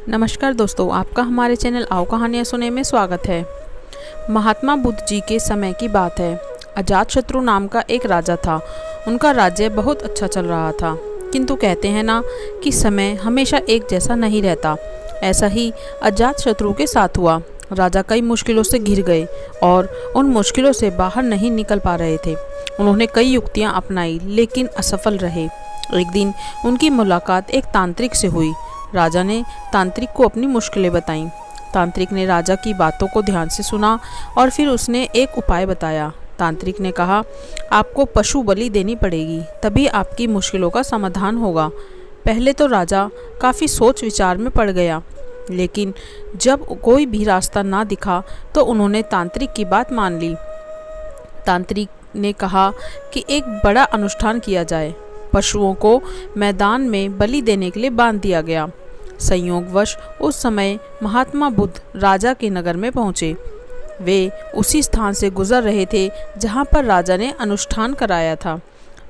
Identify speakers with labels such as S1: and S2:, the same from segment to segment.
S1: नमस्कार दोस्तों, आपका हमारे चैनल आओ कहानियाँ सुने में स्वागत है। महात्मा बुद्ध जी के समय की बात है। अजातशत्रु नाम का एक राजा था। उनका राज्य बहुत अच्छा चल रहा था, किंतु कहते हैं ना कि समय हमेशा एक जैसा नहीं रहता। ऐसा ही अजातशत्रु के साथ हुआ। राजा कई मुश्किलों से घिर गए और उन मुश्किलों से बाहर नहीं निकल पा रहे थे। उन्होंने कई युक्तियाँ अपनाई लेकिन असफल रहे। एक दिन उनकी मुलाकात एक तांत्रिक से हुई। राजा ने तांत्रिक को अपनी मुश्किलें बताईं। तांत्रिक ने राजा की बातों को ध्यान से सुना और फिर उसने एक उपाय बताया। तांत्रिक ने कहा, आपको पशु बलि देनी पड़ेगी, तभी आपकी मुश्किलों का समाधान होगा। पहले तो राजा काफ़ी सोच विचार में पड़ गया, लेकिन जब कोई भी रास्ता ना दिखा तो उन्होंने तांत्रिक की बात मान ली। तांत्रिक ने कहा कि एक बड़ा अनुष्ठान किया जाए। पशुओं को मैदान में बलि देने के लिए बांध दिया गया। संयोगवश उस समय महात्मा बुद्ध राजा के नगर में पहुँचे। वे उसी स्थान से गुजर रहे थे जहाँ पर राजा ने अनुष्ठान कराया था।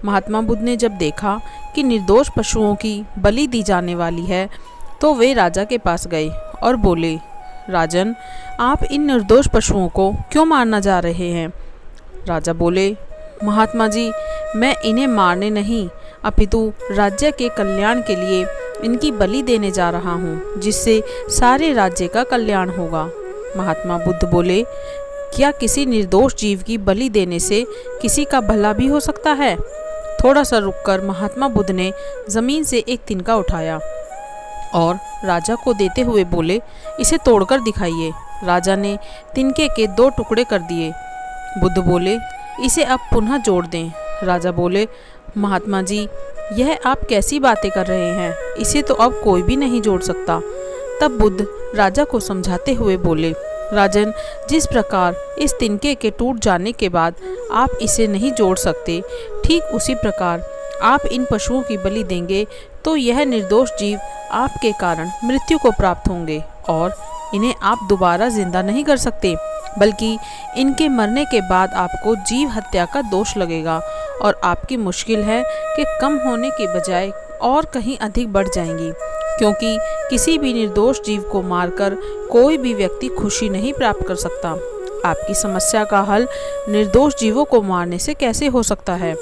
S1: महात्मा बुद्ध ने जब देखा कि निर्दोष पशुओं की बलि दी जाने वाली है, तो वे राजा के पास गए और बोले, राजन, आप इन निर्दोष पशुओं को क्यों मारना जा रहे हैं? राजा बोले, महात्मा जी, मैं इन्हें मारने नहीं अपितु राज्य के कल्याण के लिए इनकी बलि देने जा रहा हूँ, जिससे सारे राज्य का कल्याण होगा। महात्मा बुद्ध बोले, क्या किसी निर्दोष जीव की बलि देने से किसी का भला भी हो सकता है? थोड़ा सा रुककर महात्मा बुद्ध ने जमीन से एक तिनका उठाया और राजा को देते हुए बोले, इसे तोड़कर दिखाइए। राजा ने तिनके के 2 टुकड़े कर दिए। बुद्ध बोले, इसे अब पुनः जोड़ दें। राजा बोले, महात्मा जी, यह आप कैसी बातें कर रहे हैं? इसे तो अब कोई भी नहीं जोड़ सकता। तब बुद्ध राजा को समझाते हुए बोले, राजन, जिस प्रकार इस तिनके के टूट जाने के बाद आप इसे नहीं जोड़ सकते, ठीक उसी प्रकार आप इन पशुओं की बलि देंगे तो यह निर्दोष जीव आपके कारण मृत्यु को प्राप्त होंगे और इन्हें आप दोबारा जिंदा नहीं कर सकते, बल्कि इनके मरने के बाद आपको जीव हत्या का दोष लगेगा और आपकी मुश्किल है कि कम होने के बजाय और कहीं अधिक बढ़ जाएंगी, क्योंकि किसी भी निर्दोष जीव को मारकर कोई भी व्यक्ति खुशी नहीं प्राप्त कर सकता। आपकी समस्या का हल निर्दोष जीवों को मारने से कैसे हो सकता है?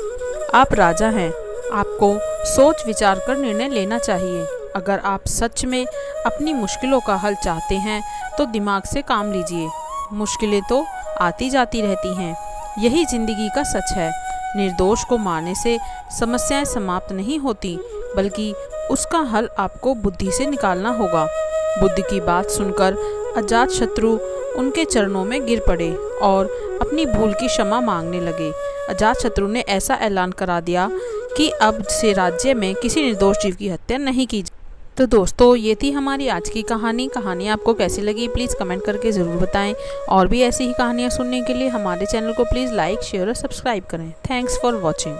S1: आप राजा हैं, आपको सोच विचार कर निर्णय लेना चाहिए। अगर आप सच में अपनी मुश्किलों का हल चाहते हैं तो दिमाग से काम लीजिए। मुश्किलें तो आती जाती रहती हैं, यही जिंदगी का सच है। निर्दोष को मारने से समस्याएं समाप्त नहीं होती, बल्कि उसका हल आपको बुद्धि से निकालना होगा। बुद्ध की बात सुनकर अजातशत्रु उनके चरणों में गिर पड़े और अपनी भूल की क्षमा मांगने लगे। अजातशत्रु ने ऐसा ऐलान करा दिया कि अब से राज्य में किसी निर्दोष जीव की हत्या नहीं की। तो दोस्तों, ये थी हमारी आज की कहानी आपको कैसी लगी प्लीज़ कमेंट करके ज़रूर बताएं। और भी ऐसी ही कहानियाँ सुनने के लिए हमारे चैनल को प्लीज़ लाइक, शेयर और सब्सक्राइब करें। Thanks for watching.